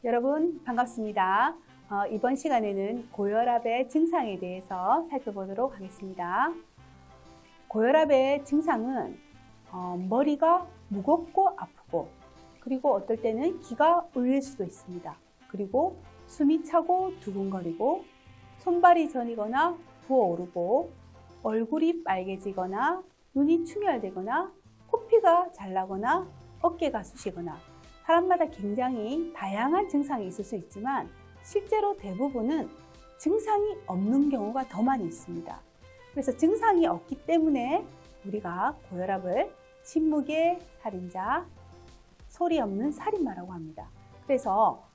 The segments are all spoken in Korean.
여러분 반갑습니다. 이번 시간에는 고혈압의 증상에 대해서 살펴보도록 하겠습니다. 고혈압의 증상은 머리가 무겁고 아프고, 그리고 어떨 때는 기가 울릴 수도 있습니다. 그리고 숨이 차고 두근거리고, 손발이 저리거나 부어오르고, 얼굴이 빨개지거나 눈이 충혈되거나 코피가 잘 나거나 어깨가 쑤시거나, 사람마다 굉장히 다양한 증상이 있을 수 있지만 실제로 대부분은 증상이 없는 경우가 더 많이 있습니다. 그래서 증상이 없기 때문에 우리가 고혈압을 침묵의 살인자, 소리 없는 살인마라고 합니다. 그래서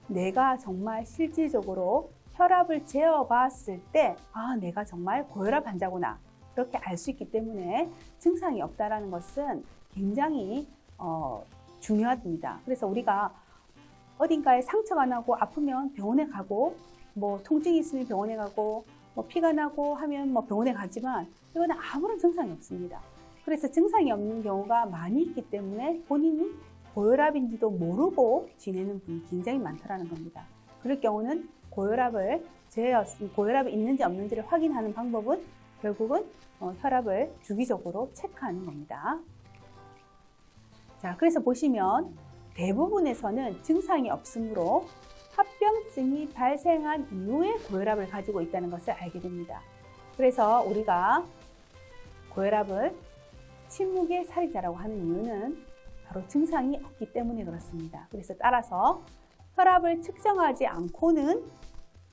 내가 정말 실질적으로 혈압을 재어봤을 때 내가 정말 고혈압 환자구나, 그렇게 알 수 있기 때문에 증상이 없다는 것은 굉장히 중요합니다. 그래서 우리가 어딘가에 상처가 나고 아프면 병원에 가고, 통증이 있으면 병원에 가고, 피가 나고 하면 병원에 가지만 이거는 아무런 증상이 없습니다. 그래서 증상이 없는 경우가 많이 있기 때문에 본인이 고혈압인지도 모르고 지내는 분이 굉장히 많다는 겁니다. 그럴 경우는 고혈압이 있는지 없는지를 확인하는 방법은 결국은 혈압을 주기적으로 체크하는 겁니다. 자, 그래서 보시면 대부분에서는 증상이 없으므로 합병증이 발생한 이후에 고혈압을 가지고 있다는 것을 알게 됩니다. 그래서 우리가 고혈압을 침묵의 살인자라고 하는 이유는 바로 증상이 없기 때문에 그렇습니다. 그래서 따라서 혈압을 측정하지 않고는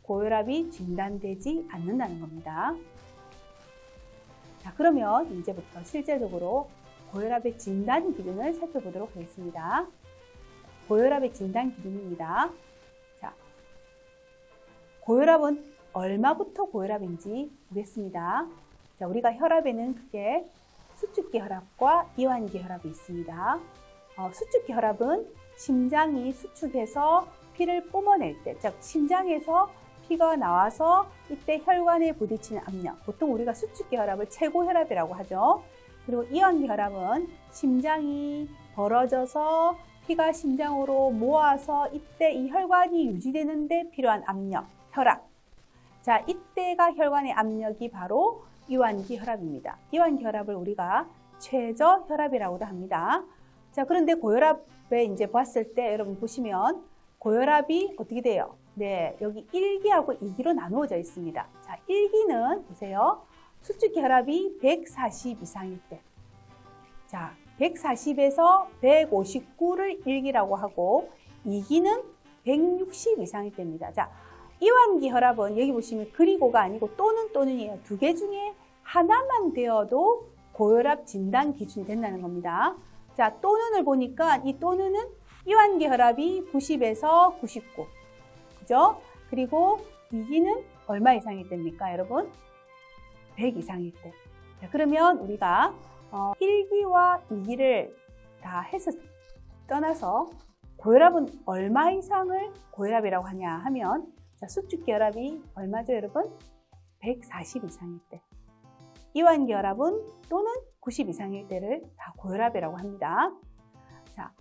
고혈압이 진단되지 않는다는 겁니다. 자, 그러면 이제부터 실제적으로 고혈압의 진단 기준을 살펴보도록 하겠습니다. 고혈압의 진단 기준입니다. 자, 고혈압은 얼마부터 고혈압인지 보겠습니다. 자, 우리가 혈압에는 크게 수축기 혈압과 이완기 혈압이 있습니다. 수축기 혈압은 심장이 수축해서 피를 뿜어낼 때, 즉 심장에서 피가 나와서 이때 혈관에 부딪히는 압력, 보통 우리가 수축기 혈압을 최고 혈압이라고 하죠. 그리고 이완기 혈압은 심장이 벌어져서 피가 심장으로 모아서 이때 이 혈관이 유지되는데 필요한 압력, 혈압. 자, 이때가 혈관의 압력이 바로 이완기 혈압입니다. 이완기 혈압을 우리가 최저 혈압이라고도 합니다. 자, 그런데 고혈압에 이제 봤을 때 여러분 보시면 고혈압이 어떻게 돼요? 네, 여기 1기하고 2기로 나누어져 있습니다. 자, 1기는 보세요. 수축기 혈압이 140 이상일 때. 자, 140에서 159를 1기라고 하고 2기는 160 이상일 때입니다. 자, 이완기 혈압은 여기 보시면 그리고가 아니고 또는이에요. 두 개 중에 하나만 되어도 고혈압 진단 기준이 된다는 겁니다. 자, 또는을 보니까 이 또는은 이완기 혈압이 90에서 99. 그죠? 그리고 2기는 얼마 이상일 때입니까, 여러분? 100 이상일 때. 자, 그러면 우리가 1기와 2기를 다 해서 떠나서 고혈압은 얼마 이상을 고혈압이라고 하냐 하면, 자, 수축기 혈압이 얼마죠, 여러분? 140 이상일 때. 이완기 혈압은 또는 90 이상일 때를 다 고혈압이라고 합니다. 자,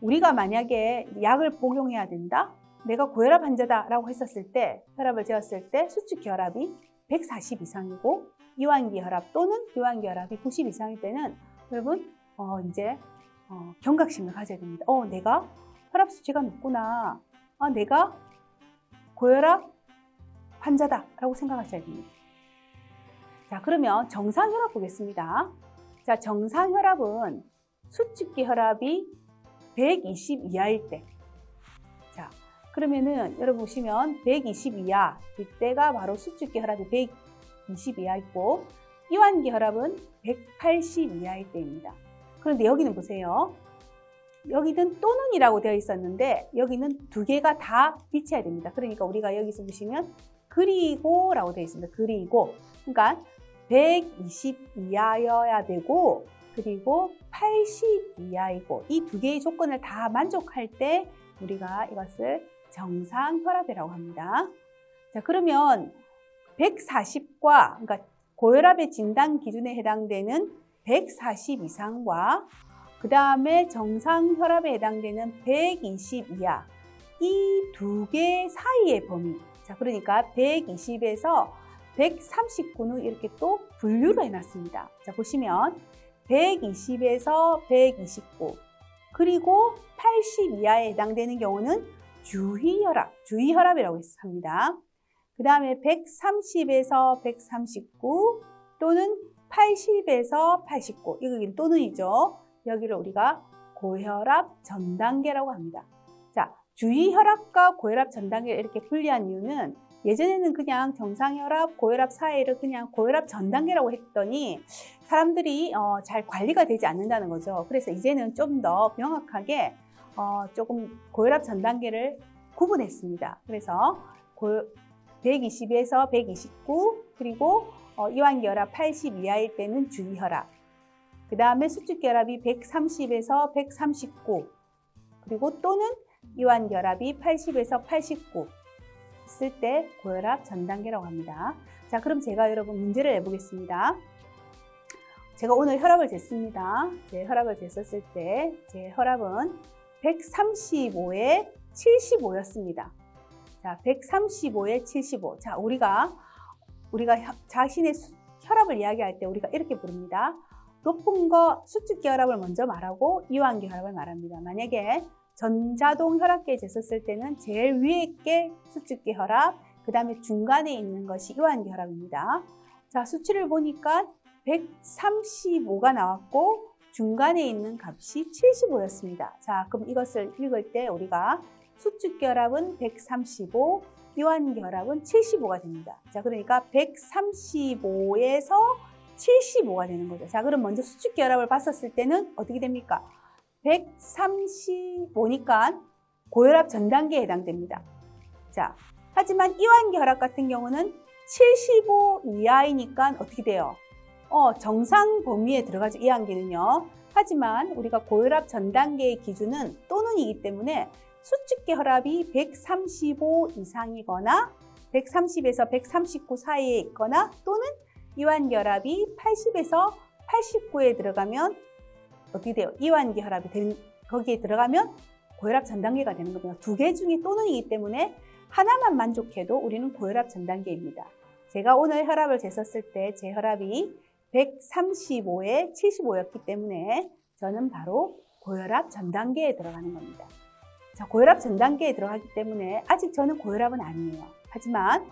우리가 만약에 약을 복용해야 된다? 내가 고혈압 환자다라고 했었을 때, 혈압을 재었을 때 수축기 혈압이 140 이상이고 이완기 혈압 또는 이완기 혈압이 90 이상일 때는 여러분 이제 경각심을 가져야 됩니다. 내가 혈압 수치가 높구나. 내가 고혈압 환자다라고 생각하셔야 됩니다. 자, 그러면 정상 혈압 보겠습니다. 자, 정상 혈압은 수축기 혈압이 120 이하일 때. 자, 그러면은 여러분 보시면 120 이하, 이때가 바로 수축기 혈압이 120 이하 있고 이완기 혈압은 180 이하일 때입니다. 그런데 여기는 보세요. 여기는 또는이라고 되어 있었는데 여기는 두 개가 다 비치해야 됩니다. 그러니까 우리가 여기서 보시면 그리고라고 되어 있습니다. 그리고, 그러니까 120 이하여야 되고 그리고 80 이하이고, 이 두 개의 조건을 다 만족할 때 우리가 이것을 정상 혈압이라고 합니다. 자, 그러면 140과, 그러니까 고혈압의 진단 기준에 해당되는 140 이상과 그 다음에 정상 혈압에 해당되는 120 이하, 이 두 개 사이의 범위. 자, 그러니까 120에서 139는 이렇게 또 분류를 해놨습니다. 자, 보시면 120에서 129 그리고 80 이하에 해당되는 경우는 주의혈압이라고 합니다. 그 다음에 130에서 139 또는 80에서 89 이거 또는이죠. 여기를 우리가 고혈압 전 단계라고 합니다. 자, 주의혈압과 고혈압 전 단계를 이렇게 분리한 이유는 예전에는 그냥 정상혈압, 고혈압 사이를 그냥 고혈압 전 단계라고 했더니 사람들이 잘 관리가 되지 않는다는 거죠. 그래서 이제는 좀 더 명확하게 조금 고혈압 전 단계를 구분했습니다. 그래서 120에서 129 그리고 이완기혈압 80 이하일 때는 주의혈압, 그 다음에 수축기혈압이 130에서 139 그리고 또는 이완기혈압이 80에서 89 있을 때 고혈압 전 단계라고 합니다. 자, 그럼 제가 여러분 문제를 내보겠습니다. 제가 오늘 혈압을 쟀습니다. 제 혈압을 쟀었을 때 제 혈압은 135에 75였습니다. 자, 135에 75. 자, 우리가 자신의 혈압을 이야기할 때 우리가 이렇게 부릅니다. 높은 거 수축기 혈압을 먼저 말하고 이완기 혈압을 말합니다. 만약에 전자동 혈압계에 쟀었을 때는 제일 위에 게 수축기 혈압, 그 다음에 중간에 있는 것이 이완기 혈압입니다. 자, 수치를 보니까 135가 나왔고 중간에 있는 값이 75였습니다. 자, 그럼 이것을 읽을 때 우리가 수축기 혈압은 135, 이완기 혈압은 75가 됩니다. 자, 그러니까 135에서 75가 되는 거죠. 자, 그럼 먼저 수축기 혈압을 봤었을 때는 어떻게 됩니까? 135니까 고혈압 전 단계에 해당됩니다. 자, 하지만 이완기 혈압 같은 경우는 75 이하이니까 어떻게 돼요? 정상 범위에 들어가죠. 이완기는요. 하지만 우리가 고혈압 전 단계의 기준은 또는이기 때문에 수축기 혈압이 135 이상이거나 130에서 139 사이에 있거나 또는 이완기 혈압이 80에서 89에 들어가면 어떻게 돼요? 이완기 혈압이 거기에 들어가면 고혈압 전 단계가 되는 겁니다. 두 개 중에 또는이기 때문에 하나만 만족해도 우리는 고혈압 전 단계입니다. 제가 오늘 혈압을 쟀었을 때 제 혈압이 135에 75였기 때문에 저는 바로 고혈압 전 단계에 들어가는 겁니다. 자, 고혈압 전 단계에 들어가기 때문에 아직 저는 고혈압은 아니에요. 하지만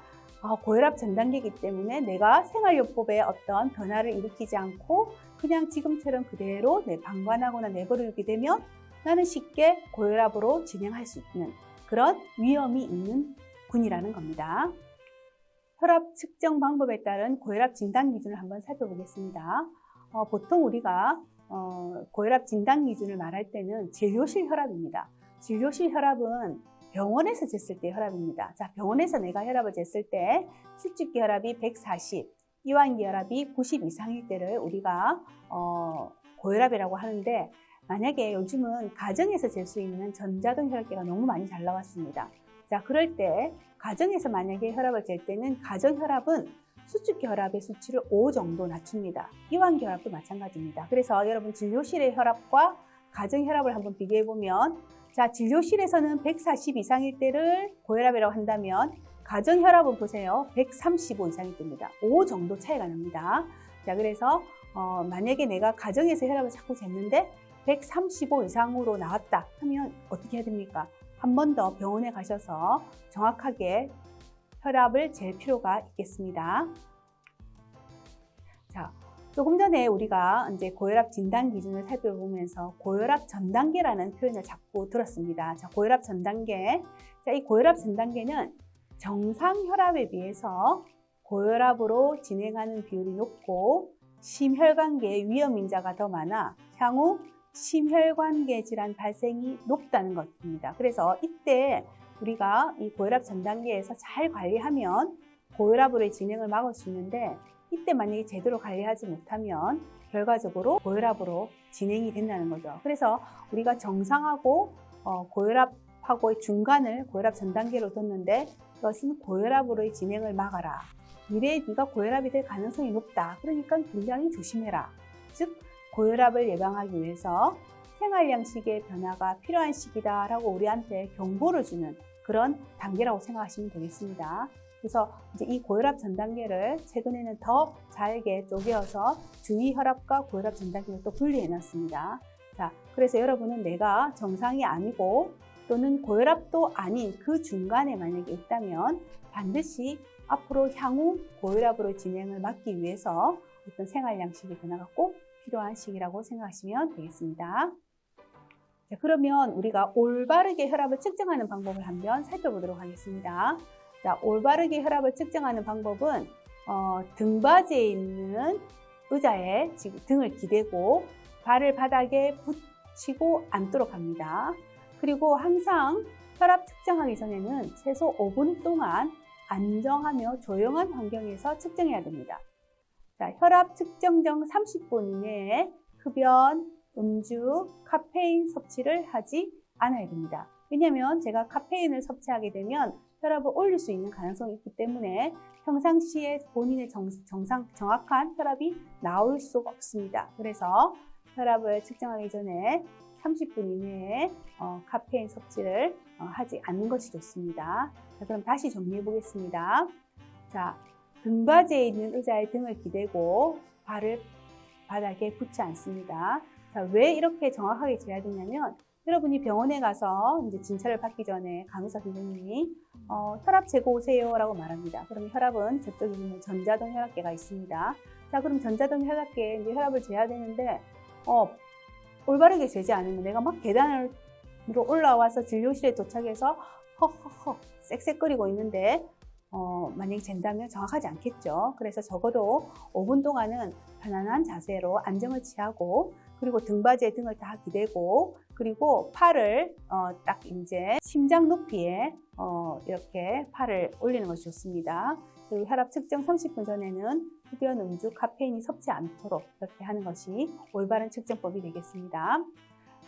고혈압 전 단계이기 때문에 내가 생활요법에 어떤 변화를 일으키지 않고 그냥 지금처럼 그대로 방관하거나 내버리게 되면 나는 쉽게 고혈압으로 진행할 수 있는 그런 위험이 있는 군이라는 겁니다. 혈압 측정 방법에 따른 고혈압 진단 기준을 한번 살펴보겠습니다. 보통 우리가 고혈압 진단 기준을 말할 때는 진료실 혈압입니다. 진료실 혈압은 병원에서 쟀을 때 혈압입니다. 자, 병원에서 내가 혈압을 쟀을 때 수축기 혈압이 140, 이완기 혈압이 90 이상일 때를 우리가 고혈압이라고 하는데 만약에 요즘은 가정에서 잴 수 있는 전자동 혈압계가 너무 많이 잘 나왔습니다. 자, 그럴 때 가정에서 만약에 혈압을 잴 때는 가정 혈압은 수축기 혈압의 수치를 5 정도 낮춥니다. 이완기 혈압도 마찬가지입니다. 그래서 여러분 진료실의 혈압과 가정 혈압을 한번 비교해 보면 자, 진료실에서는 140 이상일 때를 고혈압이라고 한다면 가정 혈압은 보세요. 135 이상일 때입니다. 5 정도 차이가 납니다. 자, 그래서 만약에 내가 가정에서 혈압을 자꾸 쟀는데 135 이상으로 나왔다 하면 어떻게 해야 됩니까? 한 번 더 병원에 가셔서 정확하게 혈압을 잴 필요가 있겠습니다. 자, 조금 전에 우리가 이제 고혈압 진단 기준을 살펴보면서 고혈압 전 단계라는 표현을 자꾸 들었습니다. 자, 고혈압 전 단계. 자, 이 고혈압 전 단계는 정상 혈압에 비해서 고혈압으로 진행하는 비율이 높고 심혈관계의 위험 인자가 더 많아 향후 심혈관계 질환 발생이 높다는 것입니다. 그래서 이때 우리가 이 고혈압 전 단계에서 잘 관리하면 고혈압으로의 진행을 막을 수 있는데 이때 만약에 제대로 관리하지 못하면 결과적으로 고혈압으로 진행이 된다는 거죠. 그래서 우리가 정상하고 고혈압하고의 중간을 고혈압 전 단계로 뒀는데 이것은 고혈압으로의 진행을 막아라. 미래에 네가 고혈압이 될 가능성이 높다. 그러니까 굉장히 조심해라. 즉 고혈압을 예방하기 위해서 생활 양식의 변화가 필요한 시기다라고 우리한테 경고를 주는 그런 단계라고 생각하시면 되겠습니다. 그래서 이제 이 고혈압 전 단계를 최근에는 더 잘게 쪼개어서 주위 혈압과 고혈압 전 단계를 또 분리해 놨습니다. 자, 그래서 여러분은 내가 정상이 아니고 또는 고혈압도 아닌 그 중간에 만약에 있다면 반드시 앞으로 향후 고혈압으로 진행을 막기 위해서 어떤 생활 양식의 변화가 꼭 필요한 시기라고 생각하시면 되겠습니다. 자, 그러면 우리가 올바르게 혈압을 측정하는 방법을 한번 살펴보도록 하겠습니다. 자, 올바르게 혈압을 측정하는 방법은 등받이에 있는 의자에 지금 등을 기대고 발을 바닥에 붙이고 앉도록 합니다. 그리고 항상 혈압 측정하기 전에는 최소 5분 동안 안정하며 조용한 환경에서 측정해야 됩니다. 자, 혈압 측정 전 30분 이내에 흡연, 음주, 카페인 섭취를 하지 않아야 됩니다. 왜냐하면 제가 카페인을 섭취하게 되면 혈압을 올릴 수 있는 가능성이 있기 때문에 평상시에 본인의 정확한 혈압이 나올 수가 없습니다. 그래서 혈압을 측정하기 전에 30분 이내에 카페인 섭취를 하지 않는 것이 좋습니다. 자, 그럼 다시 정리해 보겠습니다. 자, 등받이에 있는 의자에 등을 기대고 발을 바닥에 붙지 않습니다. 자, 왜 이렇게 정확하게 재야 되냐면 여러분이 병원에 가서 이제 진찰을 받기 전에 간호사 선생님이 혈압 재고 오세요 라고 말합니다. 그러면 혈압은 저쪽에 있는 전자동 혈압계가 있습니다. 자, 그럼 전자동 혈압계에 이제 혈압을 재야 되는데 올바르게 재지 않으면 내가 막 계단으로 올라와서 진료실에 도착해서 허허허 쌕쌕거리고 있는데 만약에 잰다면 정확하지 않겠죠. 그래서 적어도 5분 동안은 편안한 자세로 안정을 취하고 그리고 등받이에 등을 다 기대고 그리고 팔을 딱 이제 심장 높이에 이렇게 팔을 올리는 것이 좋습니다. 그리고 혈압 측정 30분 전에는 흡연, 음주, 카페인이 섭취 않도록 이렇게 하는 것이 올바른 측정법이 되겠습니다.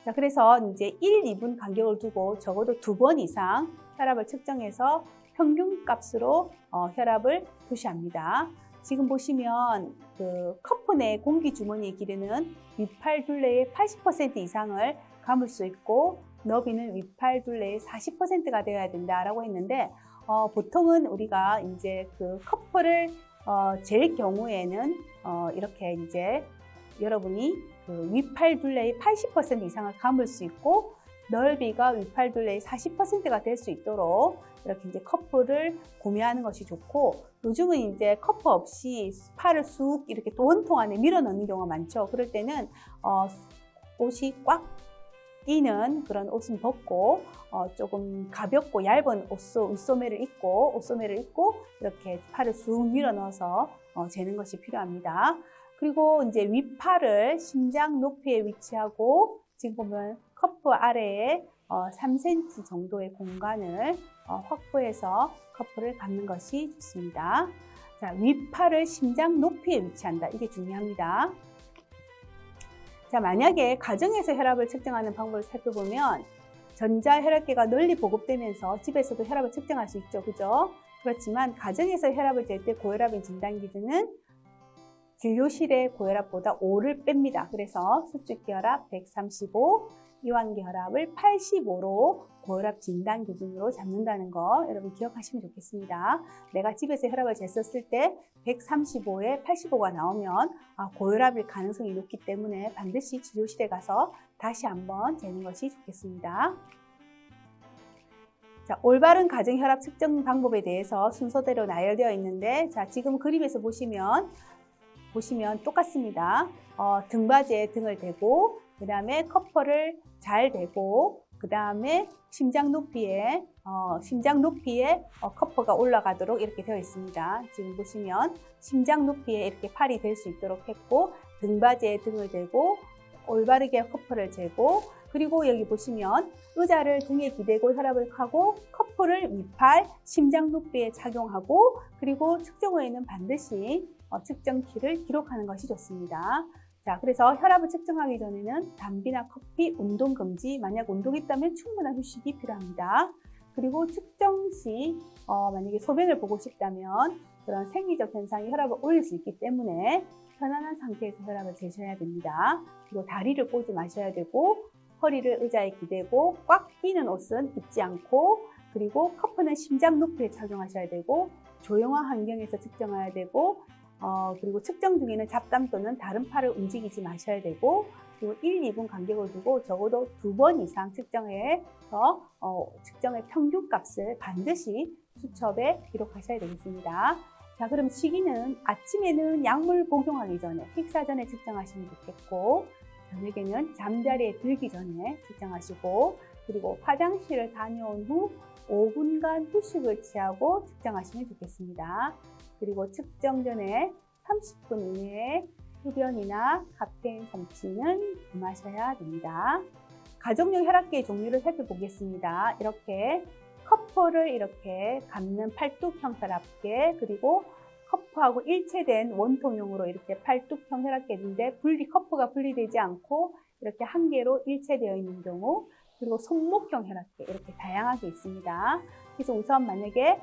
자, 그래서 이제 1, 2분 간격을 두고 적어도 2번 이상 혈압을 측정해서 평균 값으로 혈압을 표시합니다. 지금 보시면 그 커프 내 공기 주머니에 기르는 윗팔 둘레의 80% 이상을 감을 수 있고 너비는 윗팔 둘레의 40%가 되어야 된다라고 했는데 보통은 우리가 이제 그 커프를 잴 경우에는 이렇게 이제 여러분이 그 윗팔 둘레의 80% 이상을 감을 수 있고 넓이가 윗팔 둘레의 40%가 될 수 있도록 이렇게 이제 커프를 구매하는 것이 좋고 요즘은 이제 커프 없이 팔을 쑥 이렇게 원통 안에 밀어 넣는 경우가 많죠. 그럴 때는 옷이 꽉 끼는 그런 옷은 벗고 조금 가볍고 얇은 윗소매를 입고 이렇게 팔을 쑥 밀어 넣어서 재는 것이 필요합니다. 그리고 이제 윗팔을 심장 높이에 위치하고 지금 보면 커프 아래에 3cm 정도의 공간을 확보해서 커프를 감는 것이 좋습니다. 자, 윗팔을 심장 높이에 위치한다. 이게 중요합니다. 자, 만약에 가정에서 혈압을 측정하는 방법을 살펴보면 전자혈압계가 널리 보급되면서 집에서도 혈압을 측정할 수 있죠. 그죠? 그렇지만 가정에서 혈압을 잴 때 고혈압의 진단 기준은 진료실의 고혈압보다 5를 뺍니다. 그래서 수축기 혈압 135, 이완기 혈압을 85로 고혈압 진단 기준으로 잡는다는 거 여러분 기억하시면 좋겠습니다. 내가 집에서 혈압을 쟀었을 때 135에 85가 나오면 고혈압일 가능성이 높기 때문에 반드시 진료실에 가서 다시 한번 재는 것이 좋겠습니다. 자, 올바른 가정 혈압 측정 방법에 대해서 순서대로 나열되어 있는데 자, 지금 그림에서 보시면 똑같습니다. 등받이에 등을 대고 그 다음에 커퍼를 잘 대고 그 다음에 심장 높이에 커퍼가 올라가도록 이렇게 되어 있습니다. 지금 보시면 심장 높이에 이렇게 팔이 될 수 있도록 했고 등받이에 등을 대고 올바르게 커퍼를 재고 그리고 여기 보시면 의자를 등에 기대고 혈압을 하고 커프를 윗팔 심장 높이에 착용하고 그리고 측정 후에는 반드시 측정키를 기록하는 것이 좋습니다. 자, 그래서 혈압을 측정하기 전에는 담배나 커피, 운동 금지, 만약 운동이 있다면 충분한 휴식이 필요합니다. 그리고 측정 시 만약에 소변을 보고 싶다면 그런 생리적 현상이 혈압을 올릴 수 있기 때문에 편안한 상태에서 혈압을 재셔야 됩니다. 그리고 다리를 꼬지 마셔야 되고 허리를 의자에 기대고 꽉 끼는 옷은 입지 않고, 그리고 커프는 심장 높이에 착용하셔야 되고, 조용한 환경에서 측정해야 되고, 그리고 측정 중에는 잡담 또는 다른 팔을 움직이지 마셔야 되고, 그리고 1, 2분 간격을 두고 적어도 2번 이상 측정해서 측정의 평균값을 반드시 수첩에 기록하셔야 되겠습니다. 자, 그럼 시기는 아침에는 약물 복용하기 전에, 식사 전에 측정하시면 좋겠고, 저녁에는 잠자리에 들기 전에 측정하시고, 그리고 화장실을 다녀온 후 5분간 휴식을 취하고 측정하시면 좋겠습니다. 그리고 측정 전에 30분 이내에 흡연이나 카페인 섭취는 금하셔야 됩니다. 가정용 혈압계의 종류를 살펴보겠습니다. 이렇게 커퍼를 이렇게 감는 팔뚝형 혈압계, 그리고 커프하고 일체된 원통형으로 이렇게 팔뚝형 혈압계인데 커프가 분리되지 않고 이렇게 한 개로 일체되어 있는 경우, 그리고 손목형 혈압계, 이렇게 다양하게 있습니다. 그래서 우선 만약에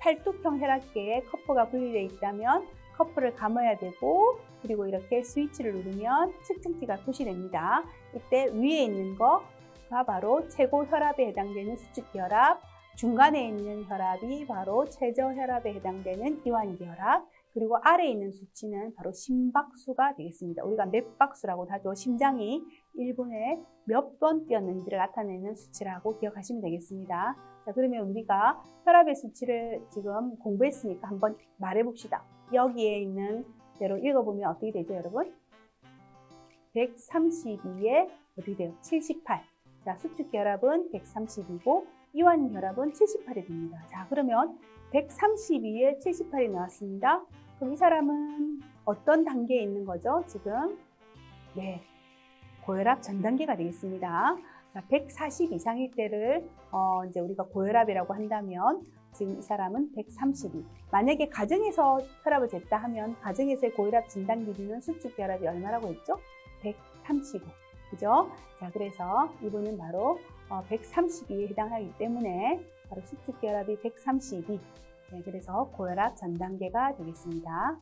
팔뚝형 혈압계에 커프가 분리되어 있다면 커프를 감아야 되고, 그리고 이렇게 스위치를 누르면 측정기가 표시됩니다. 이때 위에 있는 거가 바로 최고 혈압에 해당되는 수축기 혈압, 중간에 있는 혈압이 바로 최저 혈압에 해당되는 이완기 혈압, 그리고 아래에 있는 수치는 바로 심박수가 되겠습니다. 우리가 몇 박수라고도 하죠. 심장이 1분에 몇 번 뛰었는지를 나타내는 수치라고 기억하시면 되겠습니다. 자, 그러면 우리가 혈압의 수치를 지금 공부했으니까 한번 말해봅시다. 여기에 있는 대로 읽어보면 어떻게 되죠, 여러분? 132에 어떻게 돼요? 78. 자, 수축기 혈압은 132고 이완 혈압은 78이 됩니다. 자, 그러면 132에 78이 나왔습니다. 그럼 이 사람은 어떤 단계에 있는 거죠? 지금 네, 고혈압 전 단계가 되겠습니다. 자, 140 이상일 때를 이제 우리가 고혈압이라고 한다면 지금 이 사람은 132. 만약에 가정에서 혈압을 쟀다 하면 가정에서의 고혈압 진단 기준은 수축기 혈압이 얼마라고 했죠? 135. 그죠? 자, 그래서 이분은 바로 132에 해당하기 때문에 바로 수축기 혈압이 132. 네, 그래서 고혈압 전 단계가 되겠습니다.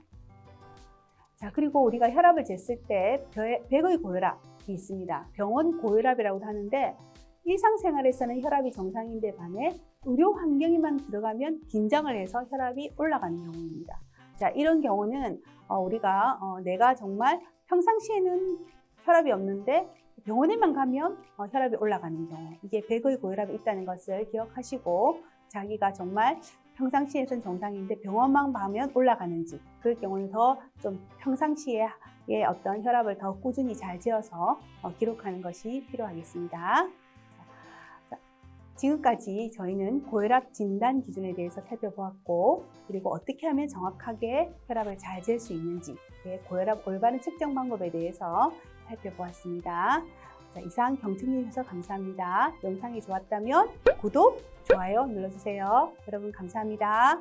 자, 그리고 우리가 혈압을 쟀을 때 백의 고혈압이 있습니다. 병원 고혈압이라고도 하는데 일상생활에서는 혈압이 정상인데 반해 의료 환경에만 들어가면 긴장을 해서 혈압이 올라가는 경우입니다. 자, 이런 경우는 우리가 내가 정말 평상시에는 혈압이 없는데 병원에만 가면 혈압이 올라가는 경우, 이게 백의 고혈압이 있다는 것을 기억하시고, 자기가 정말 평상시에는 정상인데 병원만 가면 올라가는지, 그럴 경우는 더 좀 평상시에 어떤 혈압을 더 꾸준히 잘 재어서 기록하는 것이 필요하겠습니다. 자, 지금까지 저희는 고혈압 진단 기준에 대해서 살펴보았고, 그리고 어떻게 하면 정확하게 혈압을 잘 잴 수 있는지, 고혈압 올바른 측정 방법에 대해서 살펴보았습니다. 자, 이상 경청해 주셔서 감사합니다. 영상이 좋았다면 구독, 좋아요 눌러주세요. 여러분 감사합니다.